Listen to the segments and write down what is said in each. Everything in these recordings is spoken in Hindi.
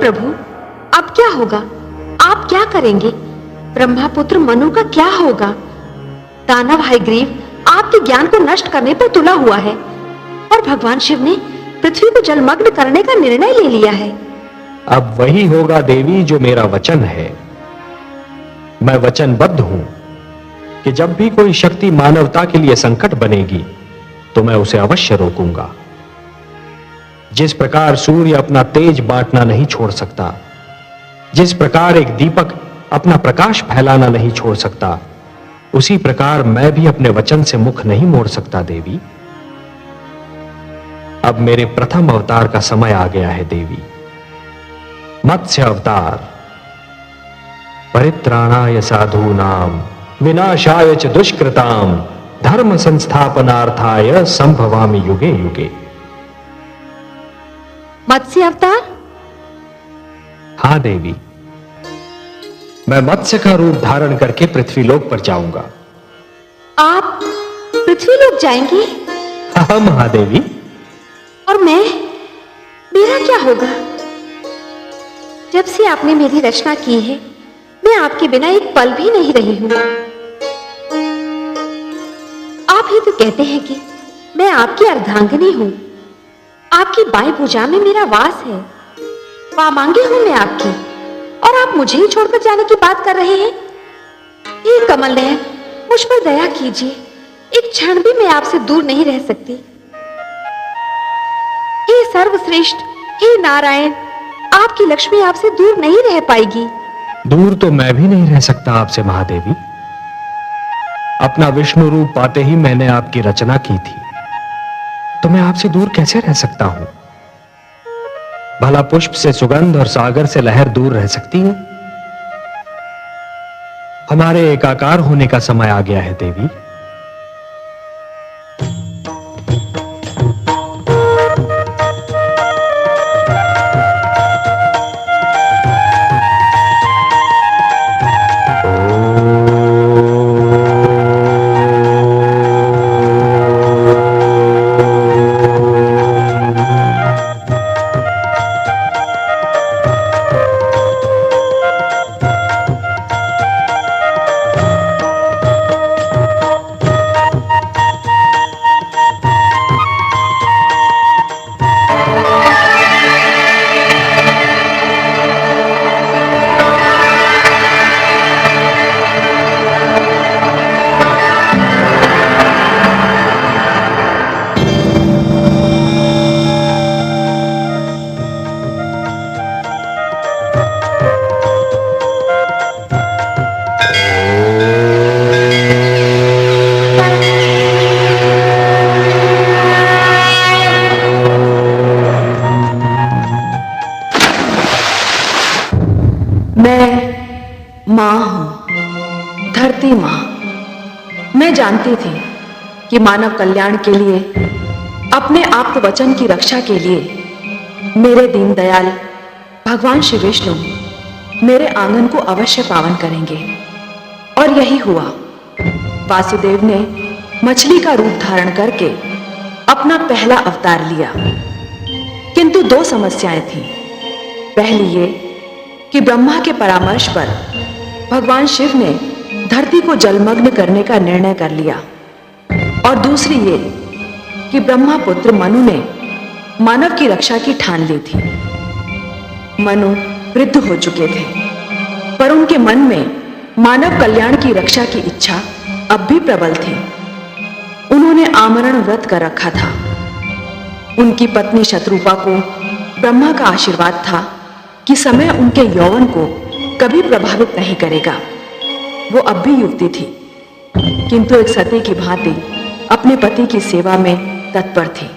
प्रभु, अब क्या होगा? आप क्या करेंगे? ब्रह्मापुत्र मनु का क्या होगा? दानव हयग्रीव आपके ज्ञान को नष्ट करने पर तुला हुआ है और भगवान शिव ने पृथ्वी को जलमग्न करने का निर्णय ले लिया है। अब वही होगा देवी जो मेरा वचन है। मैं वचनबद्ध हूं कि जब भी कोई शक्ति मानवता के लिए संकट बनेगी तो मैं उसे अवश्य रोकूंगा। जिस प्रकार सूर्य अपना तेज बांटना नहीं छोड़ सकता, जिस प्रकार एक दीपक अपना प्रकाश फैलाना नहीं छोड़ सकता, उसी प्रकार मैं भी अपने वचन से मुख नहीं मोड़ सकता देवी। अब मेरे प्रथम अवतार का समय आ गया है देवी। मत्स्य अवतार, परित्राणाय साधूनाम विनाशाय च दुष्कृताम धर्म संस्थापनार्थाय संभवामि युगे युगे। मत्स्य अवतार? हां देवी, मैं मत्स्य का रूप धारण करके पृथ्वीलोक पर जाऊंगा। आप पृथ्वीलोक जाएंगे? हाँ महादेवी। और मेरा क्या होगा? जब से आपने मेरी रचना की है, मैं आपके बिना एक पल भी नहीं रही हूं। आप ही तो कहते हैं कि मैं आपकी अर्धांगिनी हूं। आपकी बाएं भुजा में मेरा वास है। वामांगी हूं मैं आपकी, और आप मुझे ही छोड़कर जाने की बात कर रहे हैं। ये कमल नयन, मुझ पर दया कीजिए। एक क्षण भी मैं आपसे दूर नहीं रह सकती। हे सर्वश्रेष्ठ, हे नारायण, आपकी लक्ष्मी आपसे दूर नहीं रह पाएगी। दूर तो मैं भी नहीं रह सकता आपसे महादेवी। अपना विष्णु रूप पाते ही मैंने आपकी रचना की थी, तो मैं आपसे दूर कैसे रह सकता हूं? भला पुष्प से सुगंध और सागर से लहर दूर रह सकती है? हमारे एकाकार होने का समय आ गया है देवी। मां हूं, धरती मां। मैं जानती थी कि मानव कल्याण के लिए, अपने आप्त वचन की रक्षा के लिए मेरे दीनदयाल भगवान श्री विष्णु मेरे आंगन को अवश्य पावन करेंगे। और यही हुआ। वासुदेव ने मछली का रूप धारण करके अपना पहला अवतार लिया, किंतु दो समस्याएं थीं। पहली ये कि ब्रह्मा के परामर्श पर भगवान शिव ने धरती को जलमग्न करने का निर्णय कर लिया, और दूसरी ये कि ब्रह्मापुत्र मनु ने मानव की रक्षा की ठान ली थी। मनु वृद्ध हो चुके थे, पर उनके मन में मानव कल्याण की रक्षा की इच्छा अब भी प्रबल थी। उन्होंने आमरण व्रत कर रखा था। उनकी पत्नी शत्रुपा को ब्रह्मा का आशीर्वाद था कि समय उनके यौवन को कभी प्रभावित नहीं करेगा। वो अब भी युवती थी, किंतु एक सती की भांति अपने पति की सेवा में तत्पर थी।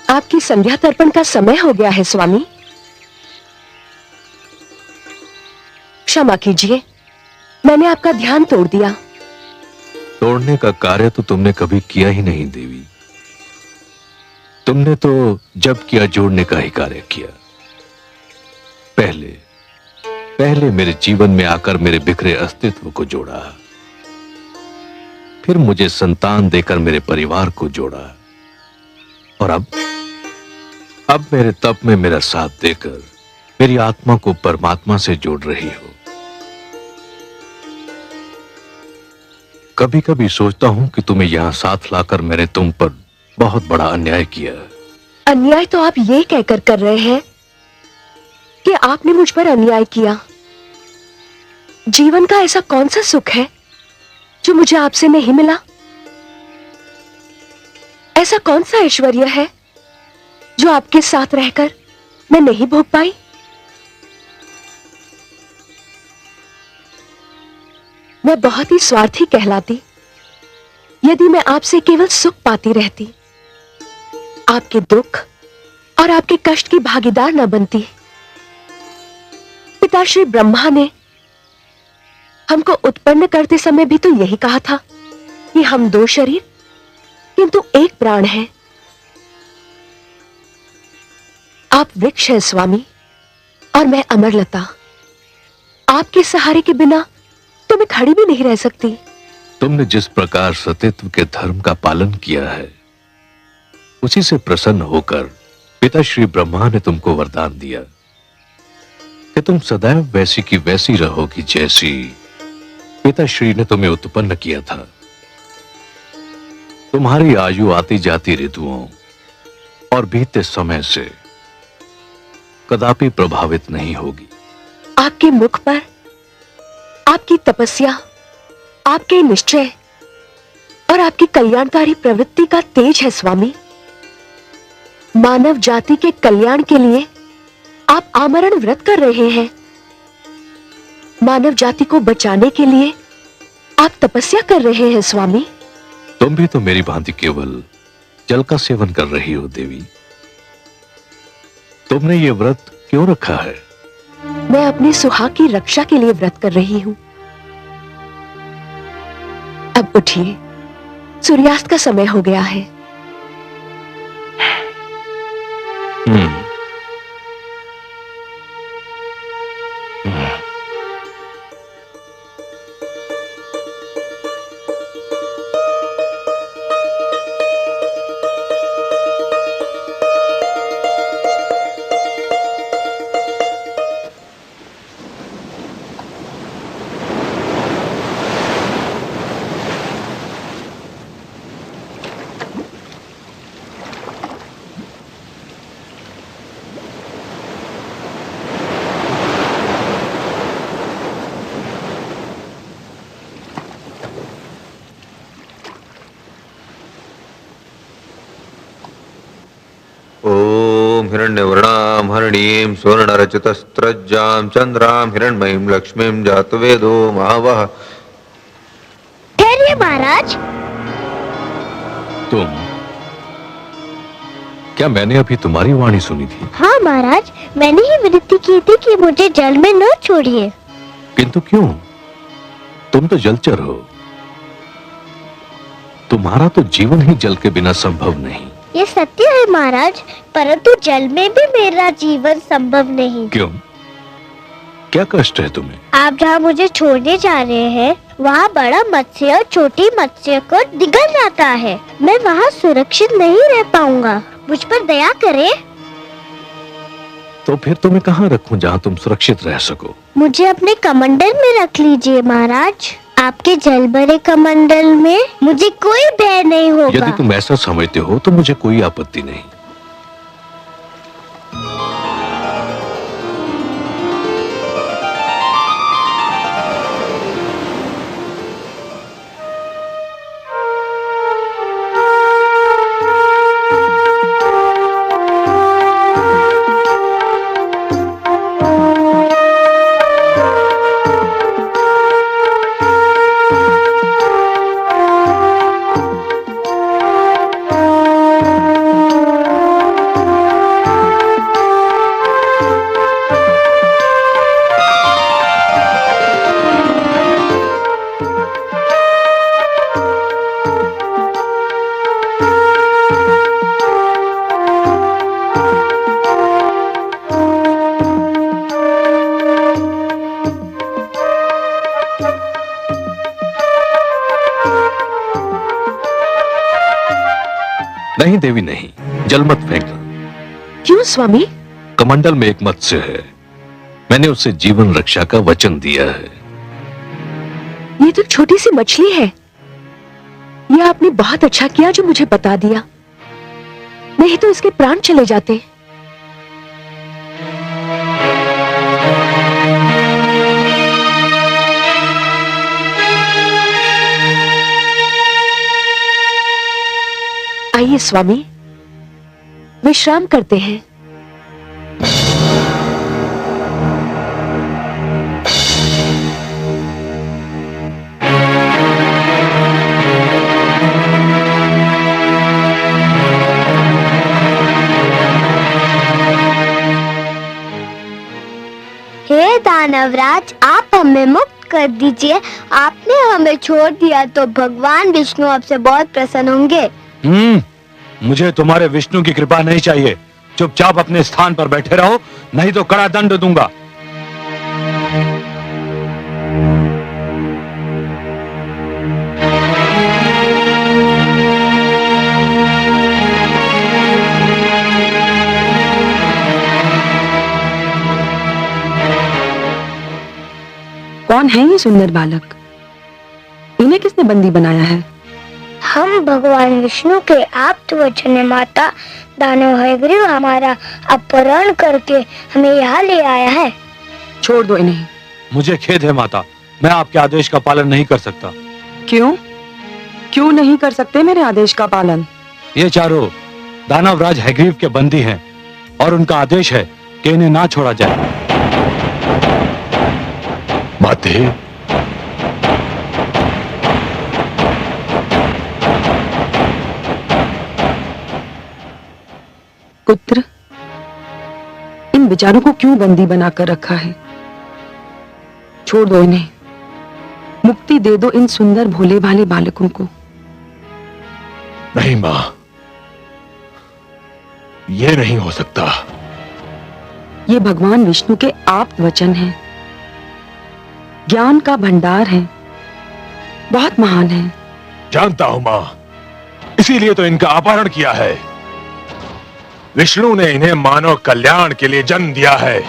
आपकी संध्या तर्पण का समय हो गया है स्वामी। क्षमा कीजिए, मैंने आपका ध्यान तोड़ दिया। तोड़ने का कार्य तो तुमने कभी किया ही नहीं देवी। तुमने तो जब किया जोड़ने का ही कार्य किया। पहले पहले मेरे जीवन में आकर मेरे बिखरे अस्तित्व को जोड़ा, फिर मुझे संतान देकर मेरे परिवार को जोड़ा, और अब मेरे तप में मेरा साथ देकर मेरी आत्मा को परमात्मा से जोड़ रही हो। कभी कभी सोचता हूं कि तुम्हें यहां साथ लाकर मैंने तुम पर बहुत बड़ा अन्याय किया। अन्याय तो आप ये कहकर कर रहे हैं कि आपने मुझ पर अन्याय किया। जीवन का ऐसा कौन सा सुख है जो मुझे आपसे नहीं मिला? ऐसा कौन सा ऐश्वर्य है जो आपके साथ रहकर मैं नहीं भोग पाई? मैं बहुत ही स्वार्थी कहलाती यदि मैं आपसे केवल सुख पाती रहती, आपके दुख और आपके कष्ट की भागीदार न बनती। पिता श्री ब्रह्मा ने हमको उत्पन्न करते समय भी तो यही कहा था कि हम दो शरीर किंतु एक प्राण है। आप वृक्ष हैं स्वामी और मैं अमरलता। आपके सहारे के बिना तो मैं खड़ी भी नहीं रह सकती। तुमने जिस प्रकार सतीत्व के धर्म का पालन किया है, उसी से प्रसन्न होकर पिता श्री ब्रह्मा ने तुमको वरदान दिया कि तुम सदैव वैसी की वैसी रहोगी जैसी पिता श्री ने तुम्हें उत्पन्न किया था। तुम्हारी आयु आती जाती ऋतुओं और बीते समय से कदापि प्रभावित नहीं होगी। आपके मुख पर आपकी तपस्या, आपके निश्चय और आपकी कल्याणकारी प्रवृत्ति का तेज है स्वामी। मानव जाति के कल्याण के लिए आप आमरण व्रत कर रहे हैं। मानव जाति को बचाने के लिए आप तपस्या कर रहे हैं स्वामी। तुम भी तो मेरी भांति केवल जल का सेवन कर रही हो देवी। तुमने ये व्रत क्यों रखा है? मैं अपने सुहाग की रक्षा के लिए व्रत कर रही हूं। अब उठिए, सूर्यास्त का समय हो गया है। ओम हिरण्यवर्णां हरिणीं स्वर्णरचितस्त्रज्जां चंद्रां हिरण्मयीं लक्ष्मीं जातवेदो महावः। ठहरिए महाराज। तुम? क्या मैंने अभी तुम्हारी वाणी सुनी थी? हाँ महाराज, मैंने ही विनती की थी कि मुझे जल में न छोड़िए। किंतु क्यों? तुम तो जलचर हो। तुम्हारा तो जीवन ही जल के बिना संभव नहीं। ये सत्य है महाराज, परंतु जल में भी मेरा जीवन संभव नहीं। क्यों? क्या कष्ट है तुम्हें? आप जहाँ मुझे छोड़ने जा रहे हैं, वहाँ बड़ा मत्स्य और छोटी मत्स्य को निगल जाता है। मैं वहाँ सुरक्षित नहीं रह पाऊंगा। मुझ पर दया करें। तो फिर तुम्हें कहाँ रखूं जहाँ तुम सुरक्षित रह सको? मुझे अपने कमंडल में रख लीजिए महाराज। आपके जल भरे कमंडल में मुझे कोई भय नहीं होगा। यदि तुम ऐसा समझते हो तो मुझे कोई आपत्ति नहीं। नहीं देवी नहीं, जल मत फेंकना। क्यों स्वामी? कमंडल में एक मत्स्य है, मैंने उसे जीवन रक्षा का वचन दिया है। ये तो छोटी सी मछली है। यह आपने बहुत अच्छा किया जो मुझे बता दिया, नहीं तो इसके प्राण चले जाते। आइए स्वामी, विश्राम करते हैं। हे दानवराज, आप हमें मुक्त कर दीजिए। आपने हमें छोड़ दिया तो भगवान विष्णु आपसे बहुत प्रसन्न होंगे। मुझे तुम्हारे विष्णु की कृपा नहीं चाहिए। चुपचाप अपने स्थान पर बैठे रहो, नहीं तो कड़ा दंड दूंगा। कौन है ये सुंदर बालक? इन्हें किसने बंदी बनाया है? हम भगवान विष्णु के आप्त वचन माता दानव हयग्रीव हमारा अपहरण करके हमें यहाँ ले आया है। छोड़ दो इन्हें। मुझे खेद है माता, मैं आपके आदेश का पालन नहीं कर सकता। क्यों? क्यों नहीं कर सकते मेरे आदेश का पालन? ये चारों दानवराज हयग्रीव के बंदी हैं और उनका आदेश है कि इन्हें ना छोड़ा जाए। माते, पुत्र, इन बेचारों को क्यों बंदी बनाकर रखा है? छोड़ दो इन्हें, मुक्ति दे दो इन सुंदर भोले भाले बालकों को। नहीं मां, ये नहीं हो सकता। ये भगवान विष्णु के आप्त वचन हैं, ज्ञान का भंडार है, बहुत महान है। जानता हूं मां, इसीलिए तो इनका अपहरण किया है। विष्णु ने इन्हें मानव कल्याण के लिए जन्म दिया है,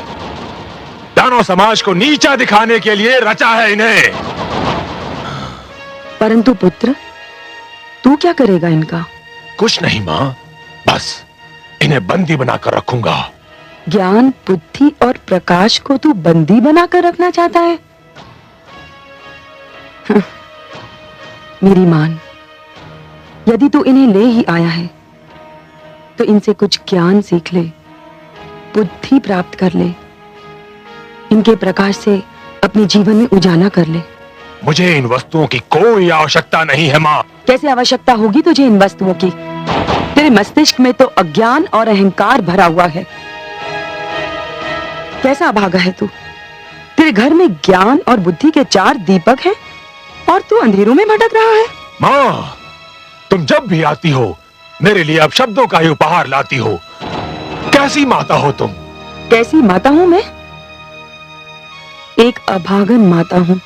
दानव समाज को नीचा दिखाने के लिए रचा है इन्हें। परंतु पुत्र, तू क्या करेगा इनका? कुछ नहीं मां, बस इन्हें बंदी बनाकर रखूंगा। ज्ञान, बुद्धि और प्रकाश को तू बंदी बनाकर रखना चाहता है? मेरी मान, यदि तू इन्हें ले ही आया है तो इनसे कुछ ज्ञान सीख ले, बुद्धि प्राप्त कर ले, इनके प्रकाश से अपने जीवन में उजाला कर ले। मुझे इन वस्तुओं की कोई आवश्यकता नहीं है मां। कैसे आवश्यकता होगी तुझे इन वस्तुओं की? तेरे मस्तिष्क में तो अज्ञान और अहंकार भरा हुआ है। कैसा अभागा है तू? तेरे घर में ज्ञान और बुद्धि के 4 दीपक हैं और तू अंधेरों में भटक रहा है। मां, तुम जब भी आती हो मेरे लिए अब शब्दों का ही उपहार लाती हो। कैसी माता हो तुम? कैसी माता हूं मैं? एक अभागन माता हूं।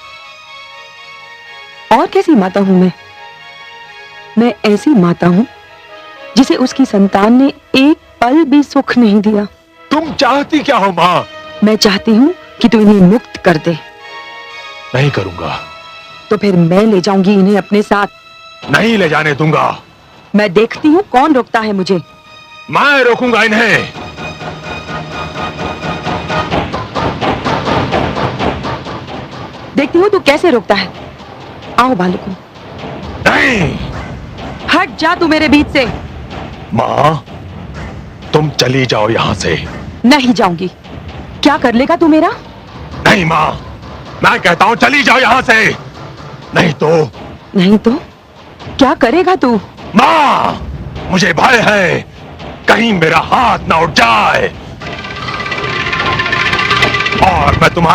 और कैसी माता हूं मैं? मैं ऐसी माता हूं जिसे उसकी संतान ने एक पल भी सुख नहीं दिया। तुम चाहती क्या हो मां? मैं चाहती हूं कि तू इन्हें मुक्त कर दे। नहीं करूंगा। तो फिर मैं ले जाऊंगी इन्हें अपने साथ। नहीं ले जाने दूंगा। मैं देखती हूं कौन रोकता है मुझे। मैं रोकूंगा इन्हें। देखती हूं तू कैसे रोकता है। आओ बालकों। नहीं। हट जा तू मेरे बीच से। मां, तुम चली जाओ यहां से। नहीं जाऊंगी। क्या कर लेगा तू मेरा? नहीं मां, मैं कहता हूं चली जाओ यहां से। नहीं तो? नहीं तो क्या करेगा तू? मां, मुझे भय है कहीं मेरा हाथ ना उठ जाए और मैं तुम्हारे